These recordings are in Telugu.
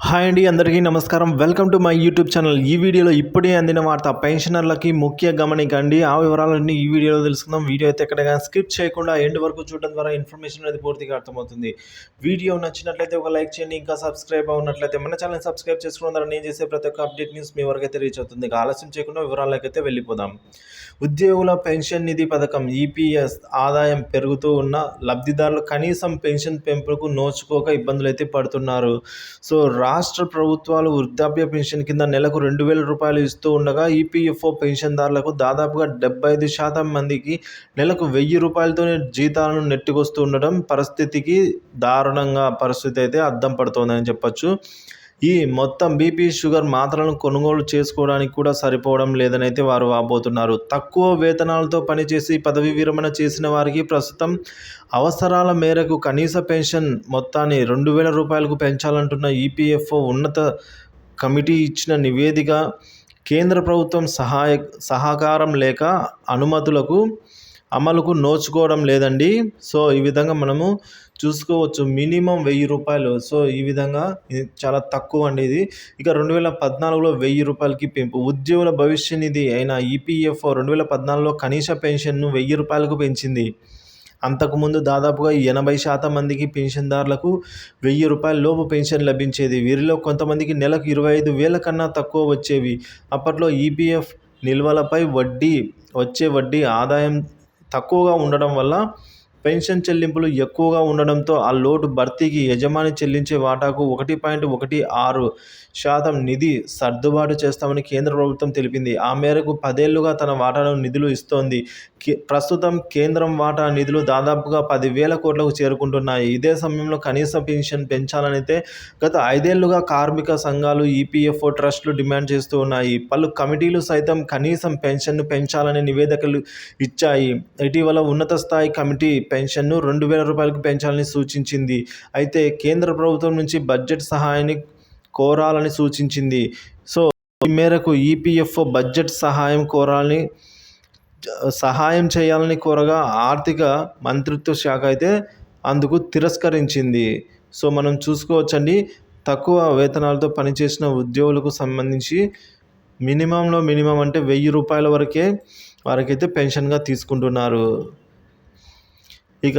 హాయ్ అండి, అందరికీ నమస్కారం. Welcome to my YouTube channel. ఈ వీడియోలో ఇప్పుడే అందిన వార్త పెన్షనర్లకి ముఖ్య గమనిక అండి. ఆ వివరాలన్నీ ఈ వీడియోలో తెలుసుకుందాం. వీడియో అయితే ఎక్కడైనా స్కిప్ చేయకుండా ఎండ్ వరకు చూడడం ద్వారా ఇన్ఫర్మేషన్ అనేది పూర్తిగా అర్థమవుతుంది. వీడియో నచ్చినట్లయితే ఒక లైక్ చేయండి. ఇంకా సబ్స్క్రైబ్ అవునట్లయితే మన ఛానల్ సబ్స్క్రైబ్ చేసుకోవడం ద్వారా నేను చేసే ప్రతి ఒక్క అప్డేట్ న్యూస్ మీ వరకు అయితే రీచ్ అవుతుంది. ఇక ఆలస్యం చేయకుండా వివరాలకైతే వెళ్ళిపోదాం. ఉద్యోగుల పెన్షన్ నిధి పథకం ఈపీఎస్ ఆదాయం పెరుగుతూ ఉన్న లబ్ధిదారులు కనీసం పెన్షన్ పెంపుకు నోచుకోక ఇబ్బందులు అయితే పడుతున్నారు. సో రాష్ట్ర ప్రభుత్వాలు వృద్ధాప్య పెన్షన్ కింద నెలకు 2,000 రూపాయలు ఇస్తూ ఉండగా ఈపీఎఫ్ఓ పెన్షన్దారులకు దాదాపుగా 75% మందికి నెలకు 1,000 రూపాయలతోనే జీతాలను నెట్టుకొస్తూ ఉండడం పరిస్థితికి దారుణంగా పరిస్థితి అయితే అద్దం పడుతోందని చెప్పొచ్చు. ఈ మొత్తం బీపీ షుగర్ మాత్రలను కొనుగోలు చేసుకోవడానికి కూడా సరిపోవడం లేదని అయితే వారు వాపోతున్నారు. తక్కువ వేతనాలతో పనిచేసి పదవి విరమణ చేసిన వారికి ప్రస్తుతం అవసరాల మేరకు కనీస పెన్షన్ మొత్తాన్ని 2,000 రూపాయలకు పెంచాలంటున్న ఈపీఎఫ్ఓ ఉన్నత కమిటీ ఇచ్చిన నివేదిక కేంద్ర ప్రభుత్వం సహకారం లేక అనుమతులకు అమలుకు నోచుకోవడం లేదండి. సో ఈ విధంగా మనము చూసుకోవచ్చు. మినిమం 1,000 రూపాయలు. సో ఈ విధంగా ఇది చాలా తక్కువ అండి ఇది. ఇక 2014లో 1,000 రూపాయలకి పెంపు. ఉద్యోగుల భవిష్య నిధి అయిన ఈపీఎఫ్ఓ 2014లో కనీస పెన్షన్ను 1,000 రూపాయలకు పెంచింది. అంతకుముందు దాదాపుగా 80% మందికి పెన్షన్దారులకు 1,000 రూపాయల లోపు పెన్షన్ లభించేది. వీరిలో కొంతమందికి నెలకు 25,000 కన్నా తక్కువ వచ్చేవి. అప్పట్లో ఈపీఎఫ్ నిల్వలపై వచ్చే వడ్డీ ఆదాయం తక్కువగా ఉండడం వల్ల పెన్షన్ చెల్లింపులు ఎక్కువగా ఉండడంతో ఆ లోటు భర్తీకి యజమాని చెల్లించే వాటాకు 1.16% నిధి సర్దుబాటు చేస్తామని కేంద్ర ప్రభుత్వం తెలిపింది. ఆ మేరకు 10 ఏళ్లుగా తన వాటాను నిధులు ఇస్తోంది. ప్రస్తుతం కేంద్రం వాటా నిధులు దాదాపుగా 10,000 కోట్లకు చేరుకుంటున్నాయి. ఇదే సమయంలో కనీస పెన్షన్ పెంచాలనైతే గత 5 ఏళ్లుగా కార్మిక సంఘాలు, ఈపీఎఫ్ఓ ట్రస్టులు డిమాండ్ చేస్తూ ఉన్నాయి. పలు కమిటీలు సైతం కనీసం పెన్షన్ను పెంచాలని నివేదికలు ఇచ్చాయి. ఇటీవల ఉన్నత స్థాయి కమిటీ పెన్షన్ను 2,000 రూపాయలకు పెంచాలని సూచించింది. అయితే కేంద్ర ప్రభుత్వం నుంచి బడ్జెట్ సహాయాన్ని కోరాలని సూచించింది. సో ఈ మేరకు ఈపీఎఫ్ఓ బడ్జెట్ సహాయం చేయాలని కోరగా ఆర్థిక మంత్రిత్వ శాఖ అయితే అందుకు తిరస్కరించింది. సో మనం చూసుకోవచ్చండి, తక్కువ వేతనాలతో పనిచేసిన ఉద్యోగులకు సంబంధించి మినిమం అంటే 1,000 రూపాయల వరకే వారికైతే పెన్షన్గా తీసుకుంటున్నారు. ఇక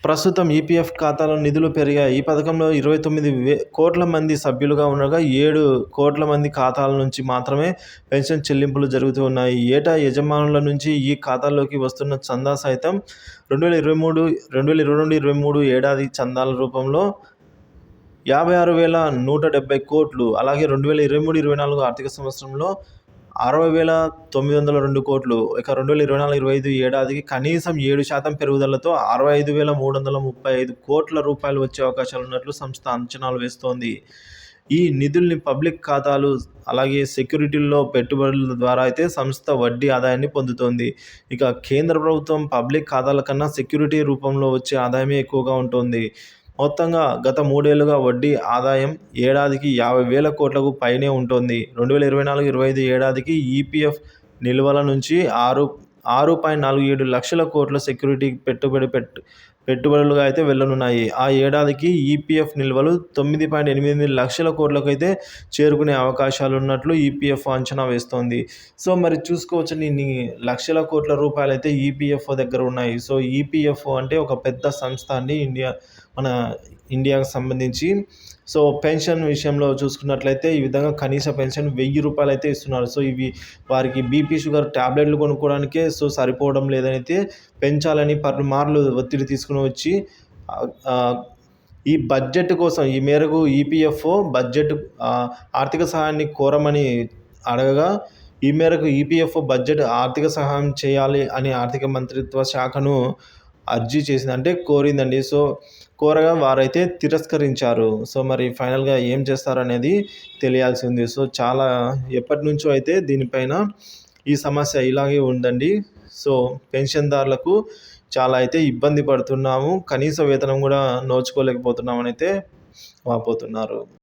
ప్రస్తుతం ఈపీఎఫ్ ఖాతాలో నిధులు పెరిగాయి. ఈ పథకంలో 29 కోట్ల మంది సభ్యులుగా ఉండగా 7 కోట్ల మంది ఖాతాల నుంచి మాత్రమే పెన్షన్ చెల్లింపులు జరుగుతూ ఉన్నాయి. ఏటా యజమానుల నుంచి ఈ ఖాతాల్లోకి వస్తున్న చందా సైతం 2022-23 ఏడాది చందాల రూపంలో 56,170 కోట్లు, అలాగే 2023-24 ఆర్థిక సంవత్సరంలో 60,902 కోట్లు. ఇక 2024-25 ఏడాదికి కనీసం 7% పెరుగుదలతో 65,335 కోట్ల రూపాయలు వచ్చే అవకాశాలున్నట్లు సంస్థ అంచనాలు వేస్తోంది. ఈ నిధుల్ని పబ్లిక్ ఖాతాలు, అలాగే సెక్యూరిటీల్లో పెట్టుబడుల ద్వారా అయితే సంస్థ వడ్డీ ఆదాయాన్ని పొందుతోంది. ఇక కేంద్ర ప్రభుత్వం పబ్లిక్ ఖాతాల కన్నా సెక్యూరిటీ రూపంలో వచ్చే ఆదాయమే ఎక్కువగా ఉంటుంది. మొత్తంగా గత 3 ఏళ్లుగా వడ్డీ ఆదాయం ఏడాదికి 50,000 కోట్లకు పైనే ఉంటుంది. 2024-25 ఏడాదికి ఈపీఎఫ్ నిల్వల నుంచి 6.47 లక్షల కోట్ల సెక్యూరిటీ పెట్టుబడులుగా అయితే వెళ్ళనున్నాయి. ఆ ఏడాదికి ఈపీఎఫ్ నిల్వలు 9.8 లక్షల కోట్లకు అయితే చేరుకునే అవకాశాలున్నట్లు ఈపీఎఫ్ అంచనా వేస్తోంది. సో మరి చూసుకోవచ్చు, ఇన్ని లక్షల కోట్ల రూపాయలు అయితే ఈపీఎఫ్ఓ దగ్గర ఉన్నాయి. సో ఈపీఎఫ్ఓ అంటే ఒక పెద్ద సంస్థ అండి, మన ఇండియాకు సంబంధించి. సో పెన్షన్ విషయంలో చూసుకున్నట్లయితే ఈ విధంగా కనీస పెన్షన్ 1,000 రూపాయలు అయితే ఇస్తున్నారు. సో ఇవి వారికి బీపీ షుగర్ ట్యాబ్లెట్లు కొనుక్కోవడానికే సరిపోవడం లేదనైతే పెంచాలని పలుమార్లు ఒత్తిడి తీసుకుని వచ్చి ఈ బడ్జెట్ కోసం ఈ మేరకు ఈపీఎఫ్ఓ ఆర్థిక సహాయాన్ని కోరమని అడగగా, ఈ మేరకు ఈపీఎఫ్ఓ బడ్జెట్ ఆర్థిక సహాయం చేయాలి అని ఆర్థిక మంత్రిత్వ శాఖను అర్జీ చేసింది, అంటే కోరిందండి. సో కోరగా వారైతే తిరస్కరించారు. సో మరి ఫైనల్గా ఏం చేస్తారనేది తెలియాల్సి ఉంది. సో చాలా ఎప్పటి నుంచో అయితే దీనిపైన ఈ సమస్య ఇలాగే ఉందండి. సో పెన్షన్దారులకు చాలా అయితే ఇబ్బంది పడుతున్నాము, కనీస వేతనం కూడా నోచుకోలేకపోతున్నామని అయితే వాపోతున్నారు.